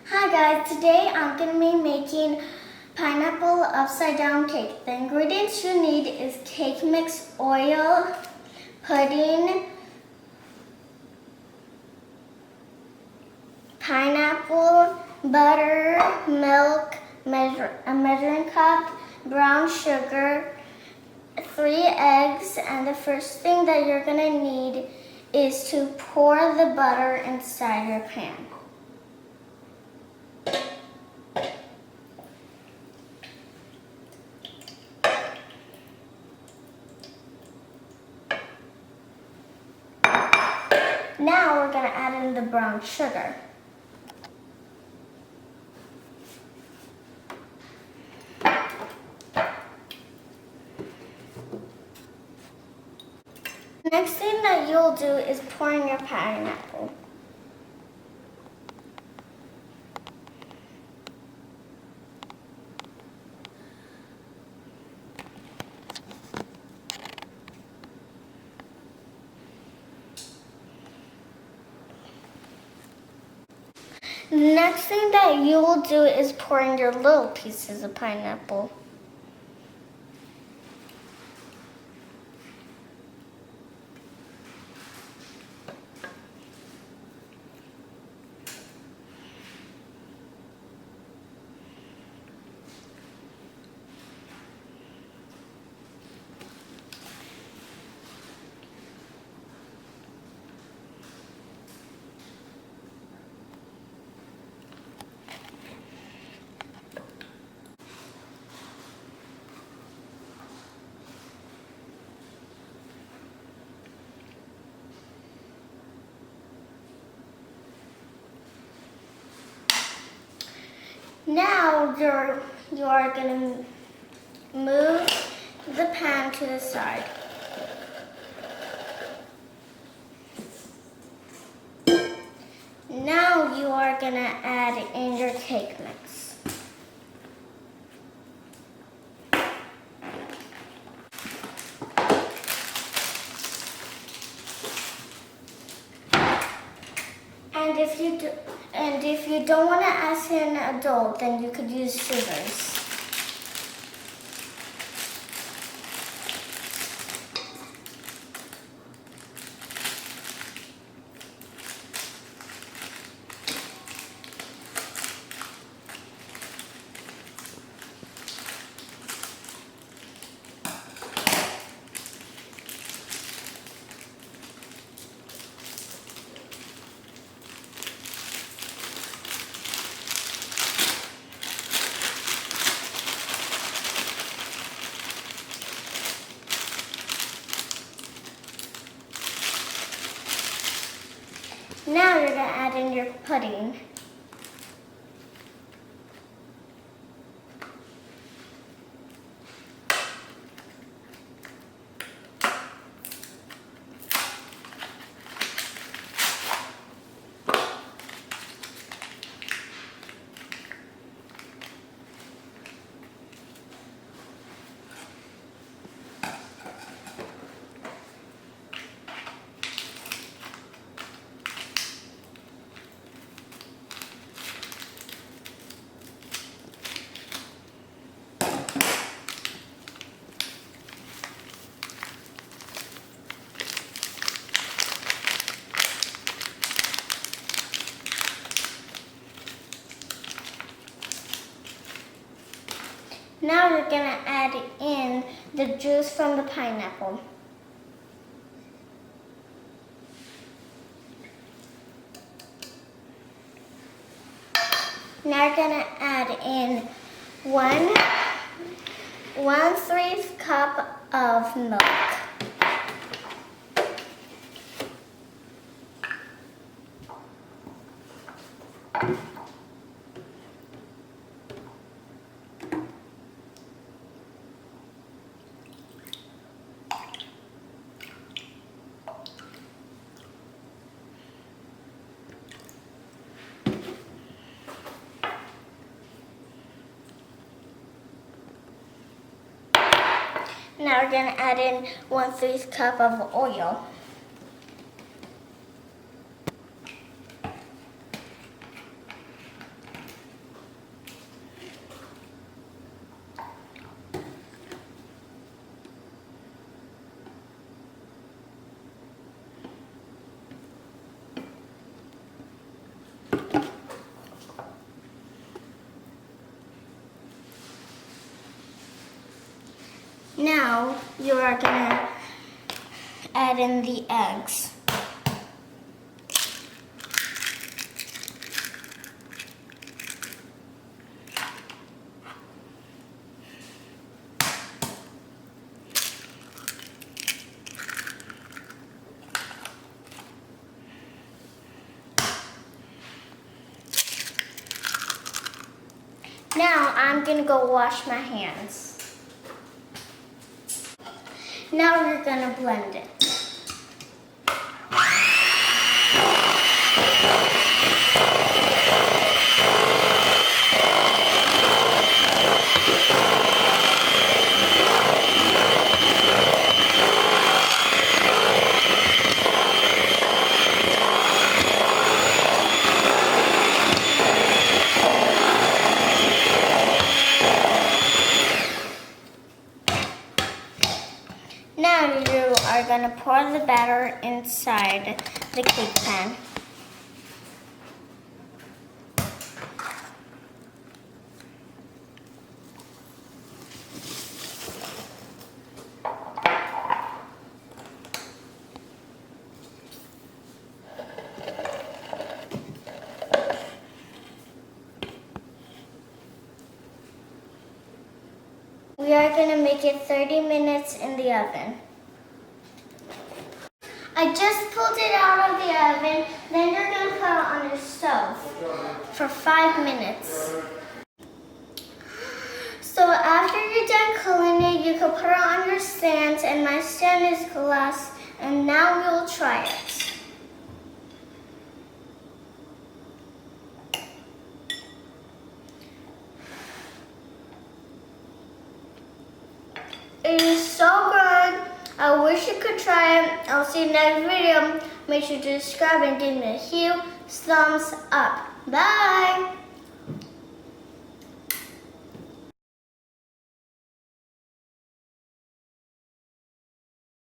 Hi guys, today I'm going to be making pineapple upside down cake. The ingredients you need is cake mix, oil, pudding, pineapple, butter, milk, a measuring cup, brown sugar, 3 eggs, and the first thing that you're going to need is to pour the butter inside your pan. Now we're going to add in the brown sugar. Next thing that you'll do is pour in your pineapple. Next thing that you will do is pour in your little pieces of pineapple. Now you are going to move the pan to the side. Now you are going to add in your cake mix. And if you don't want to add in a dough, then you could use scissors. Now you're going to add in your pudding. Now we're going to add in the juice from the pineapple. Now we're going to add in 1/3 cup of milk. Now we're going to add in 1/3 cup of oil. now you are gonna add in the eggs. Now I'm gonna go wash my hands. Now we're gonna blend it. Now you are going to pour the batter inside the cake pan. We are going to make it 30 minutes in the oven. I just pulled it out of the oven, then you're going to put it on your stove for 5 minutes. So after you're done cooling it, you can put it on your stand, and my stand is glass, and now we'll try it. It is so good. I wish you could try it. I'll see you next video. Make sure to subscribe and give me a huge thumbs up. Bye.